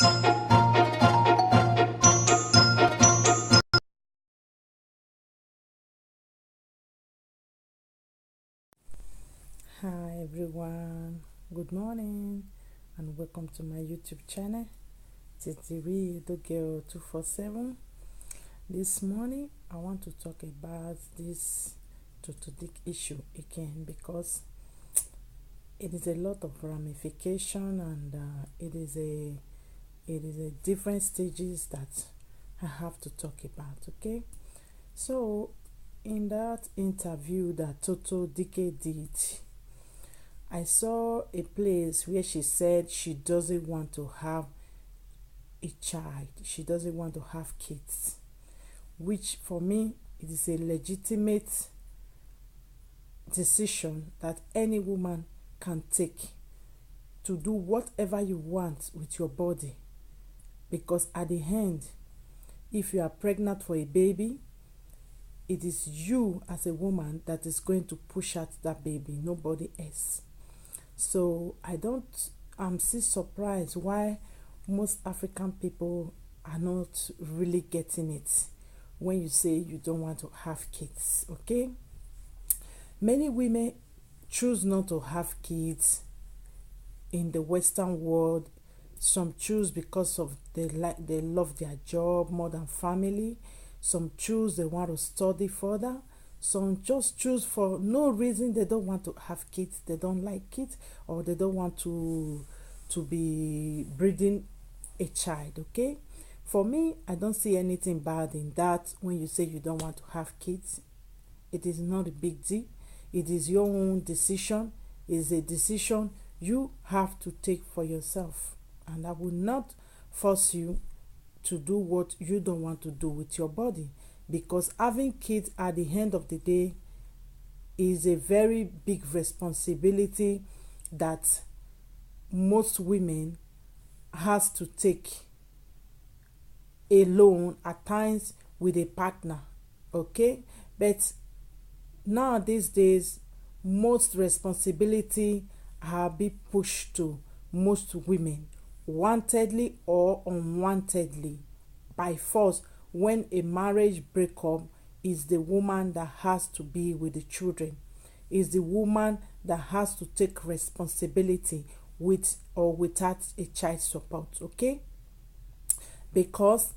Hi everyone, good morning and welcome to my YouTube channel. The Girl 247. This morning I want to talk about this Tonto Dikeh issue again because it is a lot of ramification and it is a different stages that I have to talk about. Okay, so in that interview that Tonto Dikeh did, I saw a place where she said she doesn't want to have a child. She doesn't want to have kids, which for me it is a legitimate decision that any woman can take to do whatever you want with your body. Because at the end, if you are pregnant for a baby, it is you as a woman that is going to push out that baby, nobody else. So I'm still surprised why most African people are not really getting it when you say you don't want to have kids. Okay, many women choose not to have kids in the Western world. Some choose because of they love their job more than family. Some choose they want to study further. Some just choose for no reason. They don't want to have kids. They don't like kids, or they don't want to be breeding a child. Okay, for me, I don't see anything bad in that. When you say you don't want to have kids, it is not a big deal. It is your own decision. It is a decision you have to take for yourself, and I will not force you to do what you don't want to do with your body, because having kids at the end of the day is a very big responsibility that most women has to take alone, at times with a partner. Okay, but now these days most responsibility are being pushed to most women, wantedly or unwantedly, by force. When a marriage breakup, is the woman that has to be with the children, is the woman that has to take responsibility with or without a child support. Okay, because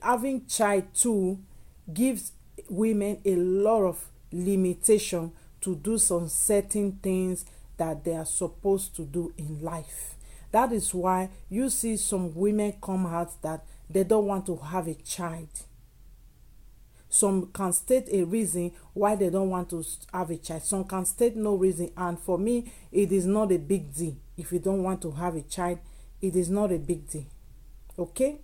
having child too gives women a lot of limitation to do some certain things that they are supposed to do in life. That is why you see some women come out that they don't want to have a child. Some can state a reason why they don't want to have a child. Some can state no reason. And for me, it is not a big deal. If you don't want to have a child, it is not a big deal. Okay?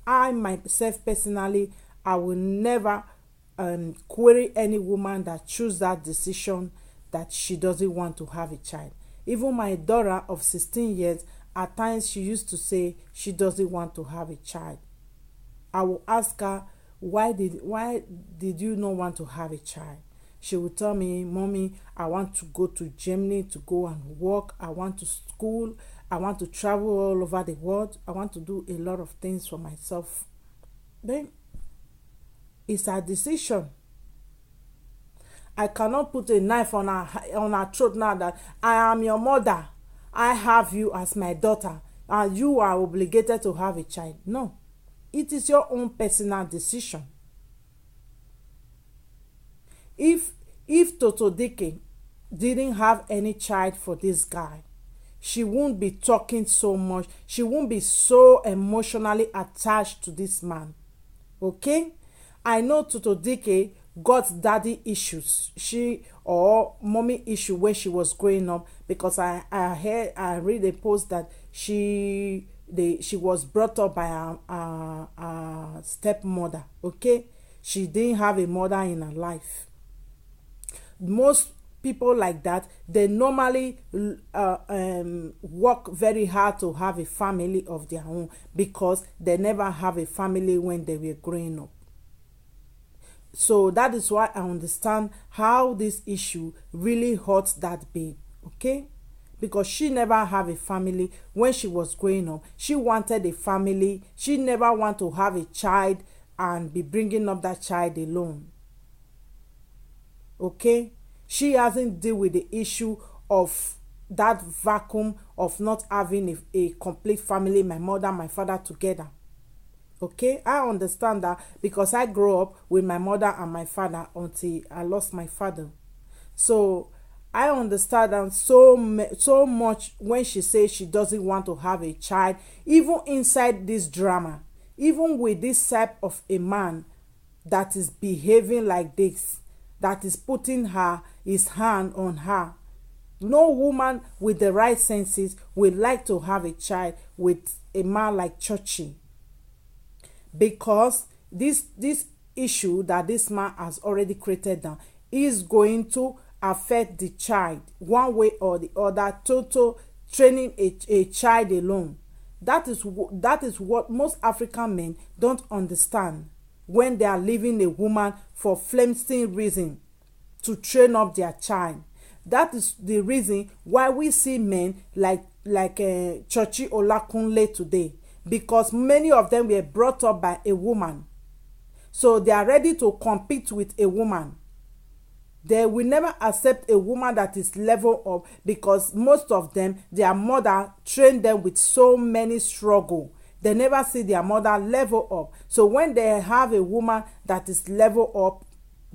I myself personally, I will never query any woman that choose that decision that she doesn't want to have a child. Even my daughter of 16 years, at times she used to say she doesn't want to have a child. I will ask her, why did you not want to have a child? She will tell me, Mommy, I want to go to Germany to go and work. I want to school. I want to travel all over the world. I want to do a lot of things for myself. Then it's her decision. I cannot put a knife on her throat now that I am your mother. I have you as my daughter, and you are obligated to have a child. No, it is your own personal decision. If Tonto Dikeh didn't have any child for this guy, she won't be talking so much. She won't be so emotionally attached to this man. Okay? I know Tonto Dikeh got daddy issues, she or mommy issue when she was growing up, because I read a post that she was brought up by a stepmother. Okay, she didn't have a mother in her life. Most people like that, they normally work very hard to have a family of their own, because they never have a family when they were growing up. So that is why I understand how this issue really hurts that babe. Okay, because she never have a family when she was growing up. She wanted a family. She never want to have a child and be bringing up that child alone. Okay, she hasn't deal with the issue of that vacuum of not having a complete family, my mother, my father together. Okay, I understand that because I grew up with my mother and my father until I lost my father. So I understand that so much when she says she doesn't want to have a child, even inside this drama, even with this type of a man that is behaving like this, that is putting his hand on her. No woman with the right senses would like to have a child with a man like Churchy, because this issue that this man has already created down is going to affect the child one way or the other. Total training a child alone. That is what most African men don't understand when they are leaving a woman for flimsy reason to train up their child. That is the reason why we see men like Churchy Olakunle today, because many of them were brought up by a woman, so they are ready to compete with a woman. They will never accept a woman that is level up, because most of them, their mother trained them with so many struggle. They never see their mother level up. So when they have a woman that is level up,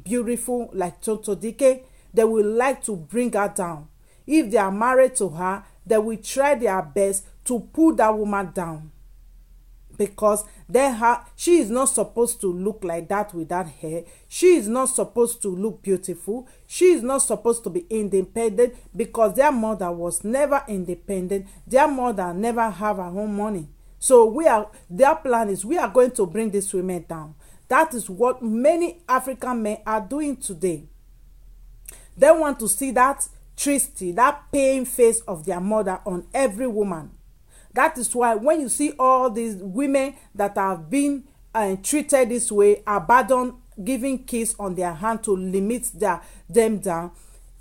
beautiful like Tonto Dikeh, they will like to bring her down. If they are married to her, they will try their best to pull that woman down, because she is not supposed to look like that with that hair. She is not supposed to look beautiful. She is not supposed to be independent, because their mother was never independent. Their mother never have her own money. So their plan is, we are going to bring these women down. That is what many African men are doing today. They want to see that tristity, that pain face of their mother on every woman. That is why when you see all these women that have been treated this way, abandoned, giving kiss on their hand to limit them down,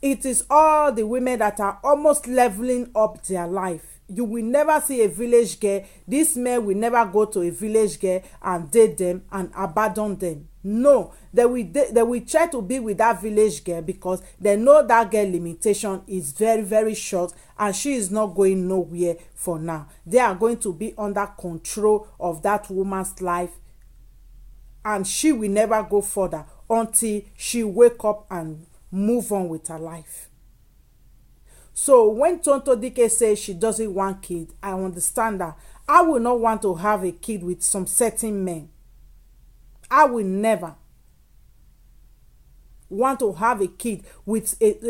it is all the women that are almost leveling up their life. You will never see a village girl. These men will never go to a village girl and date them and abandon them. No, they will try to be with that village girl, because they know that girl limitation is very, very short, and she is not going nowhere for now. They are going to be under control of that woman's life, and she will never go further until she wake up and move on with her life. So when Tonto Dikeh says she doesn't want kids, I understand that. I will not want to have a kid with some certain men. I will never want to have a kid with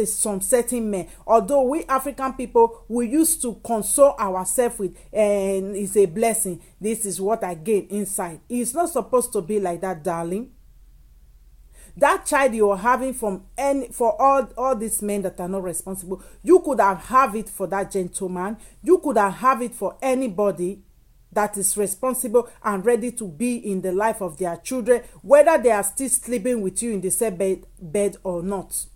some certain men. Although we African people, we used to console ourselves with, and it's a blessing. This is what I gain inside. It's not supposed to be like that, darling. That child you're having for all these men that are not responsible, you could have it for that gentleman. You could have it for anybody that is responsible and ready to be in the life of their children, whether they are still sleeping with you in the same bed or not.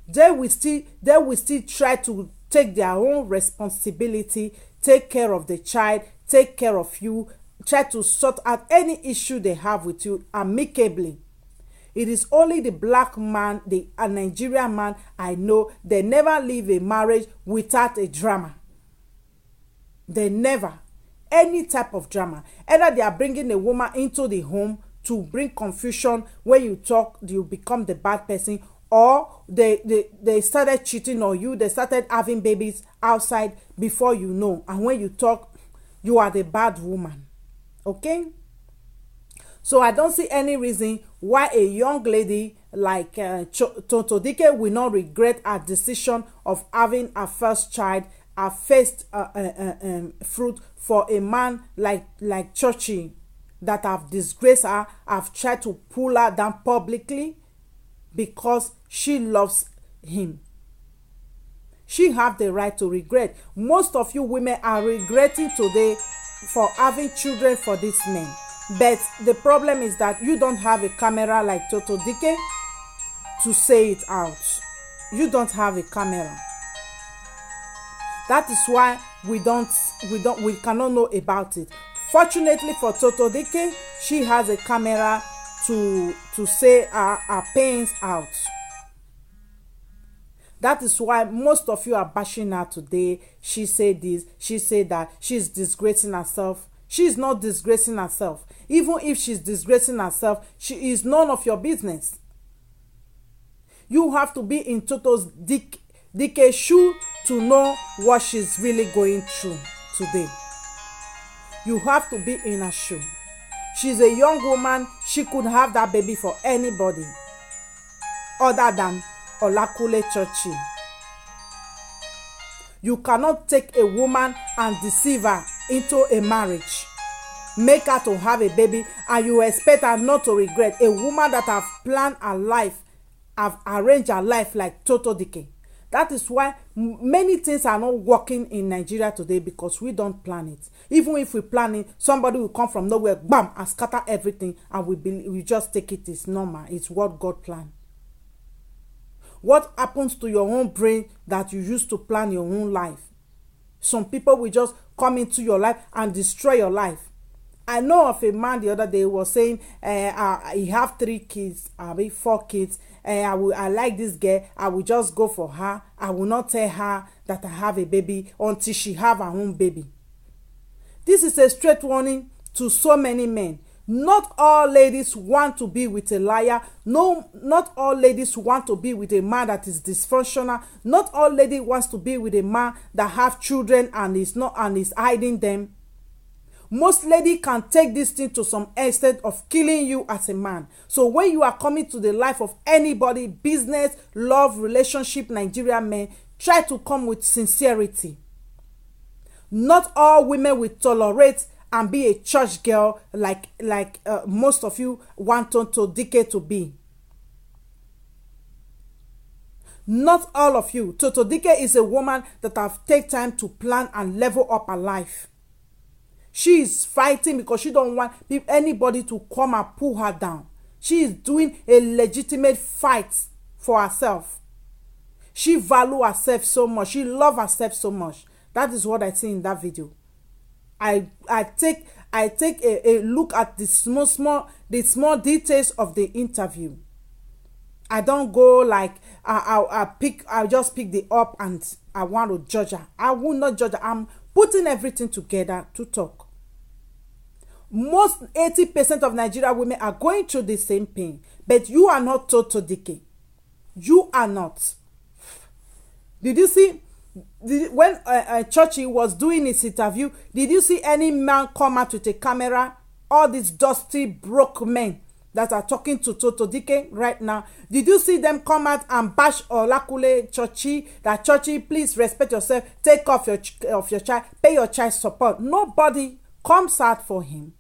They will still try to take their own responsibility, take care of the child, take care of you, try to sort out any issue they have with you amicably. It is only the black man, a Nigerian man I know, they never leave a marriage without a drama. They never. Any type of drama. Either they are bringing a woman into the home to bring confusion. When you talk, you become the bad person. Or they started cheating on you. They started having babies outside before you know. And when you talk, you are the bad woman. Okay? So I don't see any reason why a young lady like Tonto Dikeh will not regret her decision of having her first child, her first fruit, for a man like Churchy that have disgraced her, have tried to pull her down publicly because she loves him. She have the right to regret. Most of you women are regretting today for having children for these men. But the problem is that you don't have a camera like Tonto Dikeh to say it out. You don't have a camera. That is why we cannot know about it. Fortunately for Tonto Dikeh, she has a camera to say her pains out. That is why most of you are bashing her today. She said this, she said that, she's disgracing herself. She is not disgracing herself. Even if she's disgracing herself, she is none of your business. You have to be in Tonto Dikeh's shoe to know what she's really going through today. You have to be in her shoe. She's a young woman. She could have that baby for anybody other than Olakule Churchy. You cannot take a woman and deceive her into a marriage, make her to have a baby, and you expect her not to regret. A woman that have planned her life, have arranged her life like Tonto Dikeh. That is why many things are not working in Nigeria today, because we don't plan it. Even if we plan it, somebody will come from nowhere, bam, and scatter everything, and we just take it as normal. It's what God planned. What happens to your own brain that you used to plan your own life? Some people will just come into your life and destroy your life. I know of a man the other day was saying, he have 3 kids, 4 kids. I like this girl. I will just go for her. I will not tell her that I have a baby until she have her own baby. This is a straight warning to so many men. Not all ladies want to be with a liar. No, not all ladies want to be with a man that is dysfunctional. Not all lady wants to be with a man that have children and is hiding them. Most ladies can take this thing to some extent of killing you as a man. So when you are coming to the life of anybody, business, love, relationship, Nigerian men, try to come with sincerity. Not all women will tolerate and be a church girl like most of you want Tonto Dikeh to be. Not all of you. Tonto Dikeh is a woman that have take time to plan and level up her life. She is fighting because she don't want anybody to come and pull her down. She is doing a legitimate fight for herself. She value herself so much. She love herself so much. That is what I see in that video. I take a look at the small details of the interview. I don't go like I just pick the up and I want to judge her. I will not judge her. I'm putting everything together to talk. Most 80% of Nigerian women are going through the same pain, but you are not Tonto Dikeh. You are not. Did you see? When Churchy was doing his interview, did you see any man come out with a camera? All these dusty, broke men that are talking to Tonto Dikeh right now, did you see them come out and bash Olakule Churchy? That Churchy, please respect yourself, take off your child, pay your child support. Nobody comes out for him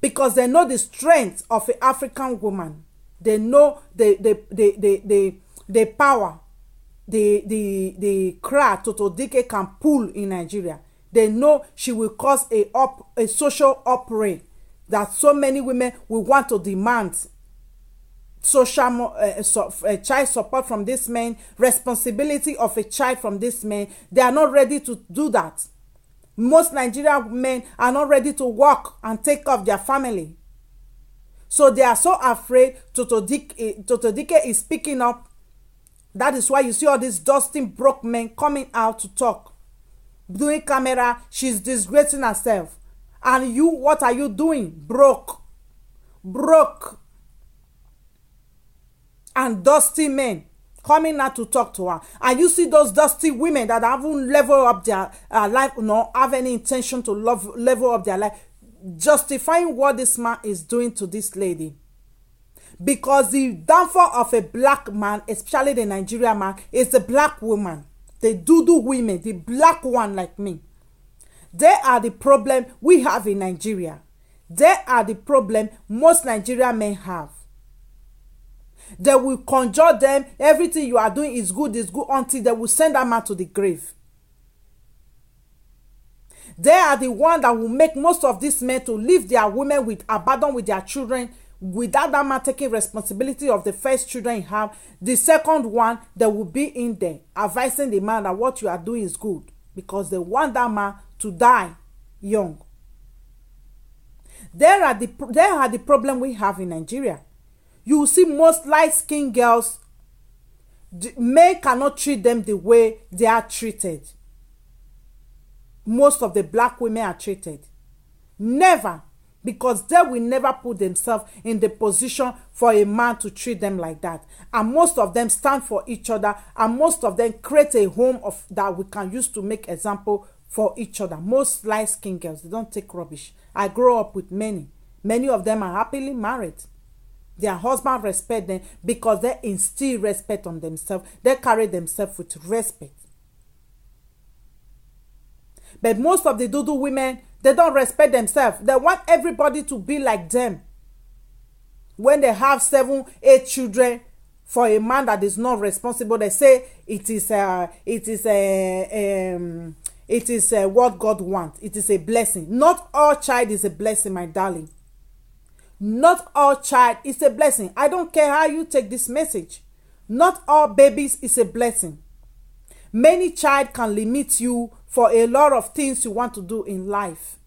because they know the strength of an African woman. They know the power. The crowd Tonto Dikeh can pull in Nigeria. They know she will cause a social uproar that so many women will want to demand social child support from this man, responsibility of a child from this man. They are not ready to do that. Most Nigerian men are not ready to work and take care of their family. So they are so afraid. Tonto Dikeh is speaking up. That is why you see all these dusty broke men coming out to talk. Doing camera, she's disgracing herself. And you, what are you doing? Broke. And dusty men coming out to talk to her. And you see those dusty women that haven't leveled up their life, nor have any intention to level up their life, justifying what this man is doing to this lady. Because the downfall of a black man, especially the Nigerian man, is the black woman. The Dudu women, the black one like me. They are the problem we have in Nigeria. They are the problem most Nigerian men have. They will conjure them. Everything you are doing is good, until they will send that man to the grave. They are the one that will make most of these men to leave their women abandon with their children, without that man taking responsibility of the first children he have. The second one, they will be in there advising the man that what you are doing is good. because they want that man to die young. There are the problem we have in Nigeria. You will see most light-skinned girls, men cannot treat them the way they are treated. Most of the black women are treated. Never. Because they will never put themselves in the position for a man to treat them like that. And most of them stand for each other. And most of them create a home that we can use to make example for each other. Most light-skinned girls, they don't take rubbish. I grow up with many. Many of them are happily married. Their husband respect them because they instill respect on themselves. They carry themselves with respect. But most of the Dudu women, they don't respect themselves. They want everybody to be like them. When they have 7, 8 children for a man that is not responsible, they say it is what God wants. It is a blessing. Not all child is a blessing, my darling. Not all child is a blessing. I don't care how you take this message. Not all babies is a blessing. Many child can limit you for a lot of things you want to do in life.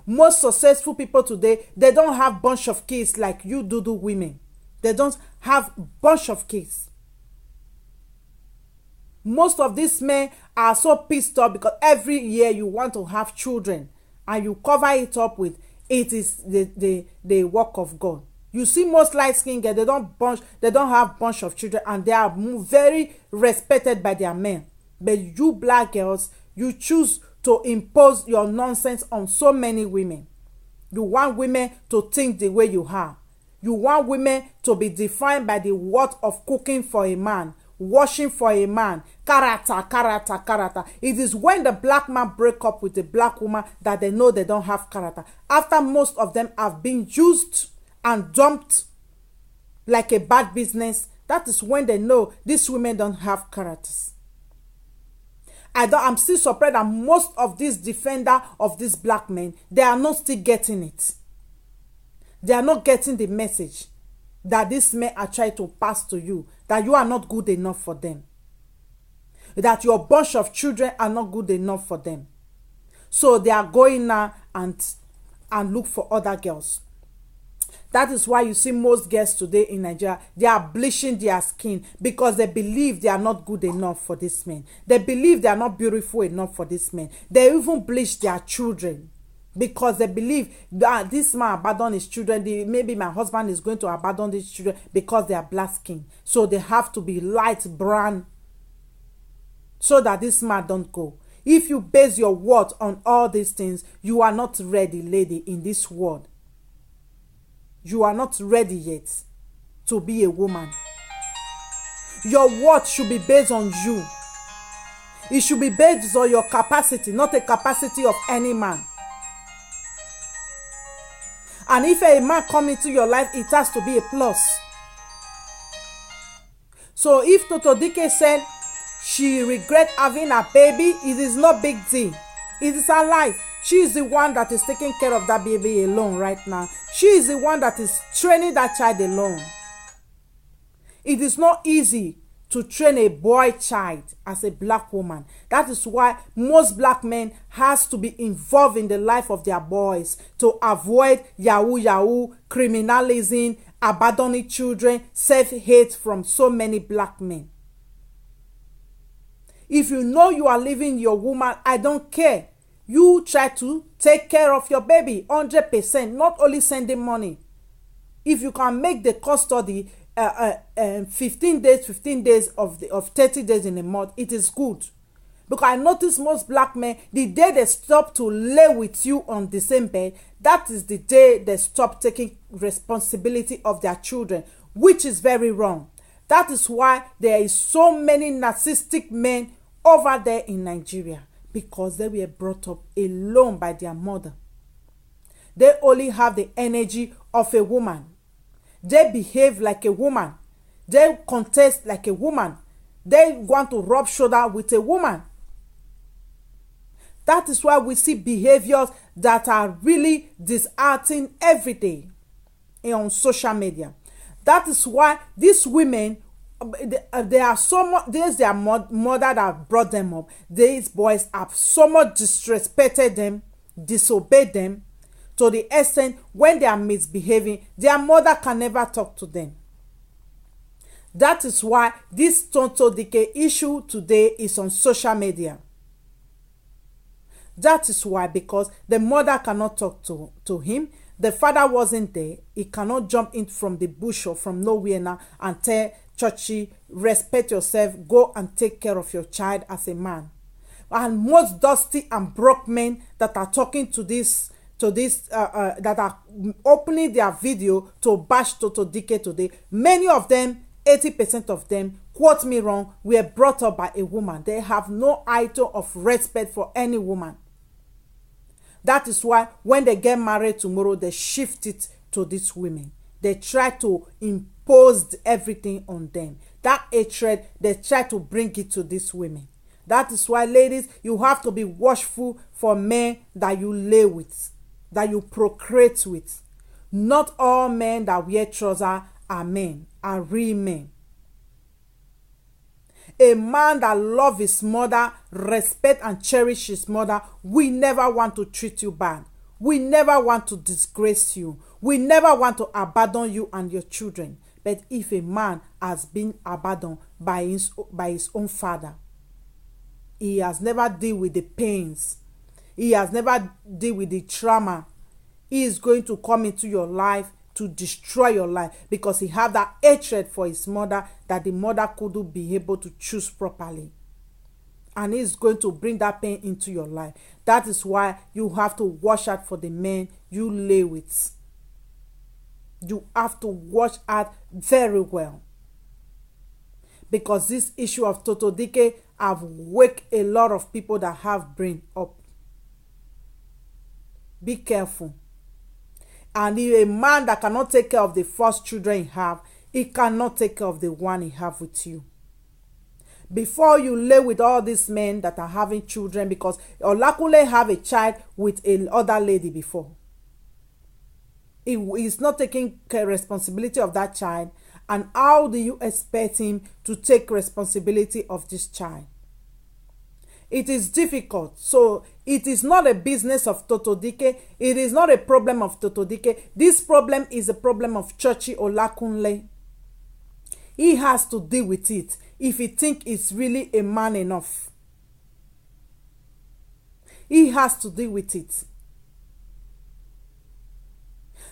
Most successful people today, they don't have bunch of kids like you do women. They don't have bunch of kids. Most of these men are so pissed off because every year you want to have children and you cover it up with it is the work of God. You see most light-skinned girls, they don't have bunch of children and they are very respected by their men. But you black girls, you choose to impose your nonsense on so many women. You want women to think the way you are. You want women to be defined by the worth of cooking for a man, washing for a man, character. It is when the black man break up with the black woman that they know they don't have character. After most of them have been used and dumped like a bad business, that is when they know these women don't have characters. I'm still surprised that most of these defender of these black men, they are not still getting it. They are not getting the message that these men are trying to pass to you, that you are not good enough for them, that your bunch of children are not good enough for them. So they are going now and look for other girls. That is why you see most girls today in Nigeria, they are bleaching their skin because they believe they are not good enough for this man. They believe they are not beautiful enough for this man. They even bleach their children because they believe that this man abandoned his children. Maybe my husband is going to abandon these children because they are black skin. So they have to be light brown so that this man don't go. If you base your worth on all these things, you are not ready, lady, in this world. You are not ready yet to be a woman. Your worth should be based on you. It should be based on your capacity, not the capacity of any man. And if a man comes into your life, it has to be a plus. So if Tonto Dikeh said she regret having a baby, it is not big deal. It is her life. She is the one that is taking care of that baby alone right now. She is the one that is training that child alone. It is not easy to train a boy child as a black woman. That is why most black men has to be involved in the life of their boys to avoid yahoo, criminalism, abandoning children, self-hate from so many black men. If you know you are leaving your woman, I don't care. You try to take care of your baby 100%, not only sending money. If you can make the custody 15 days of 30 days in a month, it is good. Because I notice most black men, the day they stop to lay with you on the same bed, that is the day they stop taking responsibility of their children, which is very wrong. That is why there is so many narcissistic men over there in Nigeria. Because they were brought up alone by their mother. They only have the energy of a woman. They behave like a woman. They contest like a woman. They want to rub shoulder with a woman. That is why we see behaviors that are really disheartening every day on social media. That is why these women They are so much, there's their mother that brought them up. These boys have so much disrespected them, disobeyed them, to the extent when they are misbehaving, their mother can never talk to them. That is why this Tonto Dikeh issue today is on social media. That is why, because the mother cannot talk to him. The father wasn't there. He cannot jump in from the bush or from nowhere now and tell Churchy, respect yourself, go and take care of your child as a man. And most dusty and broke men that are talking to this, that are opening their video to bash Tonto Dikeh today, many of them, 80% of them, quote me wrong, were brought up by a woman. They have no iota of respect for any woman. That is why when they get married tomorrow, they shift it to these women. They try to impose everything on them. That hatred, they try to bring it to these women. That is why, ladies, you have to be watchful for men that you lay with, that you procreate with. Not all men that wear trousers are men, are real men. A man that loves his mother, respect and cherish his mother, we never want to treat you bad. We never want to disgrace you. We never want to abandon you and your children. But if a man has been abandoned by his own father, he has never dealt with the pains, he has never dealt with the trauma, he is going to come into your life to destroy your life, because he had that hatred for his mother that the mother couldn't be able to choose properly. And he's going to bring that pain into your life. That is why you have to watch out for the men you lay with. You have to watch out very well. Because this issue of Tonto Dikeh have waked a lot of people that have brain up. Be careful. And if a man that cannot take care of the first children he have, he cannot take care of the one he have with you. Before you lay with all these men that are having children, because Olakunle have a child with another lady before. He is not taking responsibility of that child. And how do you expect him to take responsibility of this child? It is difficult. So it is not a business of Tonto Dikeh. It is not a problem of Tonto Dikeh. This problem is a problem of Churchy Olakunle. He has to deal with it if he thinks it's really a man enough. He has to deal with it.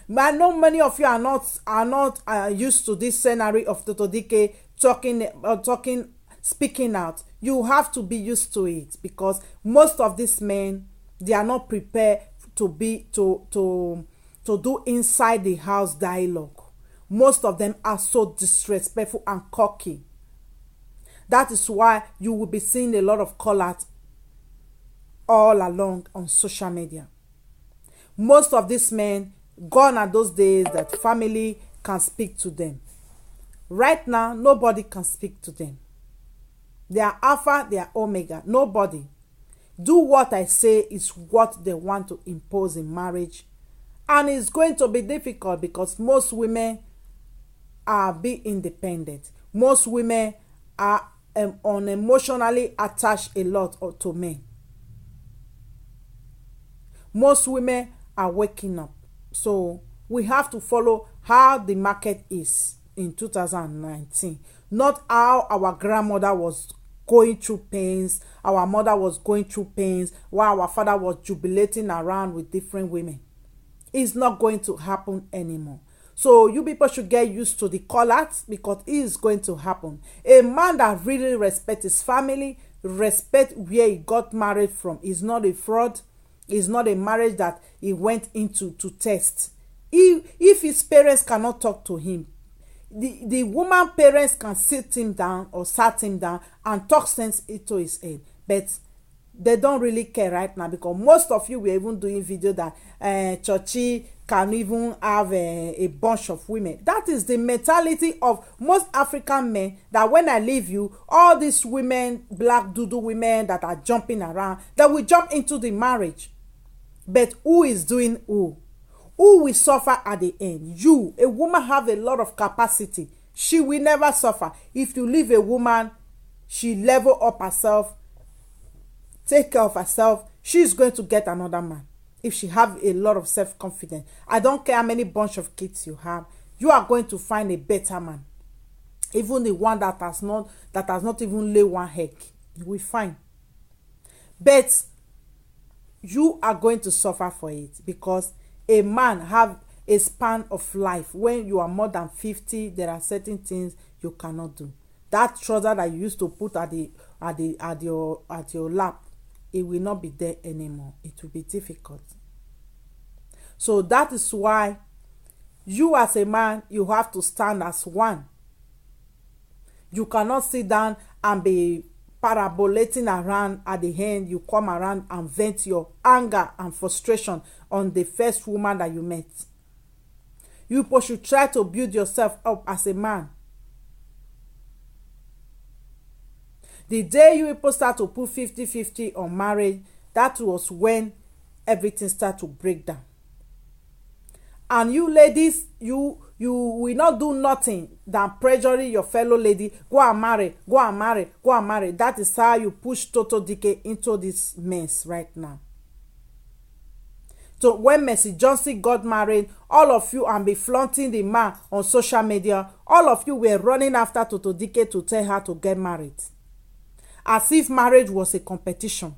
But I know many of you are not used to this scenario of Tonto Dikeh talking, speaking out. You have to be used to it, because most of these men, they are not prepared to do inside the house dialogue. Most of them are so disrespectful and cocky. That is why you will be seeing a lot of call-out all along on social media. Most of these men, gone are those days that family can speak to them. Right now, nobody can speak to them. They are Alpha, they are Omega. Nobody. Do what I say is what they want to impose in marriage. And it's going to be difficult, because most women are being independent. Most women are unemotionally attached a lot to men. Most women are waking up. So we have to follow how the market is in 2019. Not how our grandmother was going through pains, our mother was going through pains, while our father was jubilating around with different women. It's not going to happen anymore. So you people should get used to the call-outs, because it is going to happen. A man that really respects his family, respect where he got married from, is not a fraud. It's not a marriage that he went into to test. If his parents cannot talk to him, the woman parents can sit him down or sat him down and talk sense into his head. But they don't really care right now, because most of you were even doing video that Churchy can even have a bunch of women. That is the mentality of most African men, that when I leave you, all these women, black doodoo women that are jumping around, that will jump into the marriage. But who is doing who? Who will suffer at the end? You. A woman have a lot of capacity. She will never suffer. If you leave a woman, she level up herself, take care of herself, she's going to get another man. If she have a lot of self-confidence, I don't care how many bunch of kids you have, you are going to find a better man. Even the one that has not even laid one egg, you will find. But you are going to suffer for it, because a man have a span of life. When you are more than 50, there are certain things you cannot do. That trouser that you used to put at your lap, it will not be there anymore. It will be difficult. So that is why you as a man, you have to stand as one. You cannot sit down and be parabolating around. At the end, you come around and vent your anger and frustration on the first woman that you met. You should try to build yourself up as a man. The day you people start to put 50-50 on marriage, that was when everything started to break down. And you ladies, you will not do nothing than pressuring your fellow lady. Go and marry, go and marry, go and marry. That is how you push Tonto Dikeh into this mess right now. So when Mercy Johnson got married, all of you and be flaunting the man on social media, all of you were running after Tonto Dikeh to tell her to get married. As if marriage was a competition.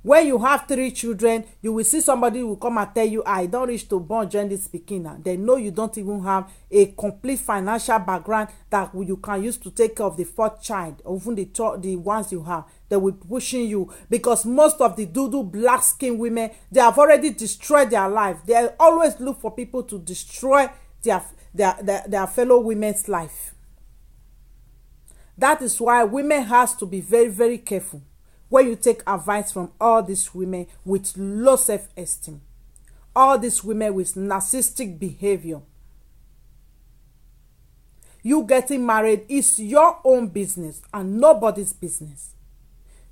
When you have 3 children, you will see somebody who will come and tell you, I don't reach to born join this speaking. They know you don't even have a complete financial background that you can use to take care of the 4th child, or even the ones you have. They will be pushing you, because most of the black skin women, they have already destroyed their life. They always look for people to destroy their fellow women's life. That is why women has to be very, very careful when you take advice from all these women with low self-esteem, all these women with narcissistic behavior. You getting married is your own business and nobody's business.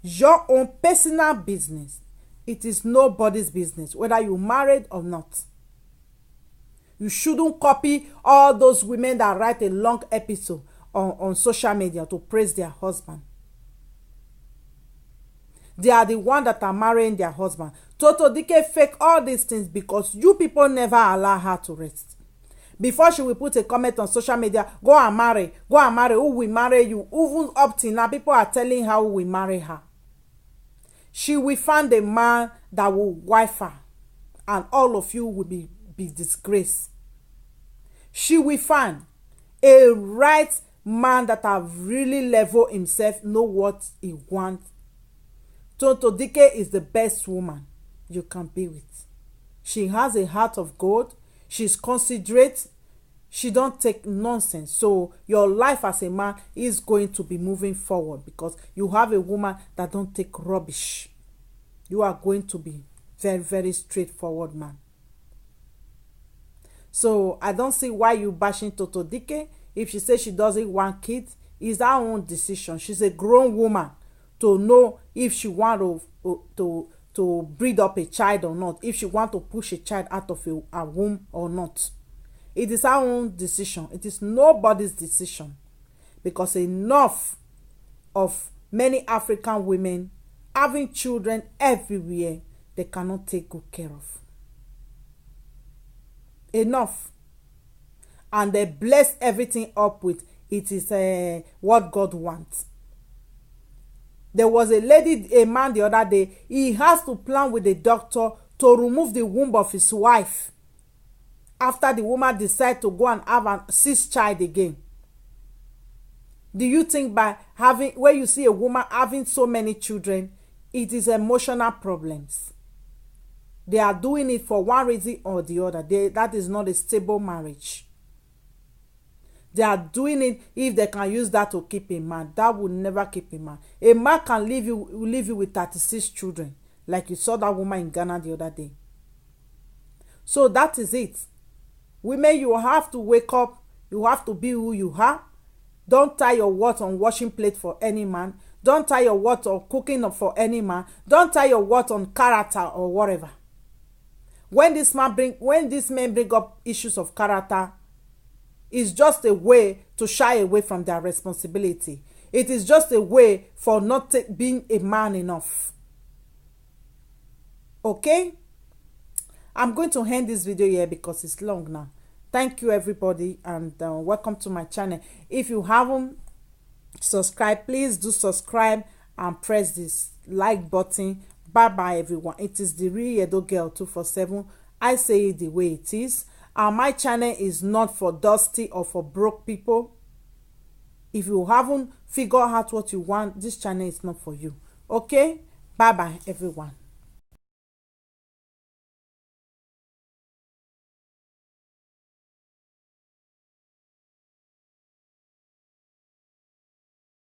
Your own personal business. It is nobody's business, whether you married or not. You shouldn't copy all those women that write a long episode on social media to praise their husband. They are the ones that are marrying their husband. Tonto Dikeh fake all these things because you people never allow her to rest. Before she will put a comment on social media, go and marry, who will marry you? Even up till now, people are telling her who will marry her. She will find a man that will wife her, and all of you will be disgraced. She will find a right man that have really leveled himself, know what he wants. Tonto Dikeh is the best woman you can be with. She has a heart of gold. She's considerate. She don't take nonsense. So your life as a man is going to be moving forward because you have a woman that don't take rubbish. You are going to be very, very straightforward man. So I don't see why you bashing Tonto Dikeh. If she says she doesn't want kids, it's her own decision. She's a grown woman to know if she want to breed up a child or not, if she want to push a child out of a womb or not. It is her own decision. It is nobody's decision, because enough of many African women having children everywhere they cannot take good care of. Enough. And they bless everything up with it is what God wants. There was a man the other day, he has to plan with the doctor to remove the womb of his wife after the woman decide to go and have a 6th child again. Do you think by when you see a woman having so many children, it is emotional problems? They are doing it for one reason or the other. That is not a stable marriage. They are doing it if they can use that to keep a man. That will never keep a man. A man can leave you with 36 children, like you saw that woman in Ghana the other day. So that is it. Women, you have to wake up. You have to be who you are. Don't tie your worth on washing plate for any man. Don't tie your worth on cooking for any man. Don't tie your worth on character or whatever. When these men bring up issues of character, is just a way to shy away from their responsibility. It is just a way for not being a man enough. Okay? I'm going to end this video here because it's long now. Thank you, everybody, and welcome to my channel. If you haven't subscribed, please do subscribe and press this like button. Bye bye, everyone. It is the real Edo Girl 247. I say it the way it is. And my channel is not for dusty or for broke people. If you haven't figured out what you want, this channel is not for you. Okay? Bye bye, everyone.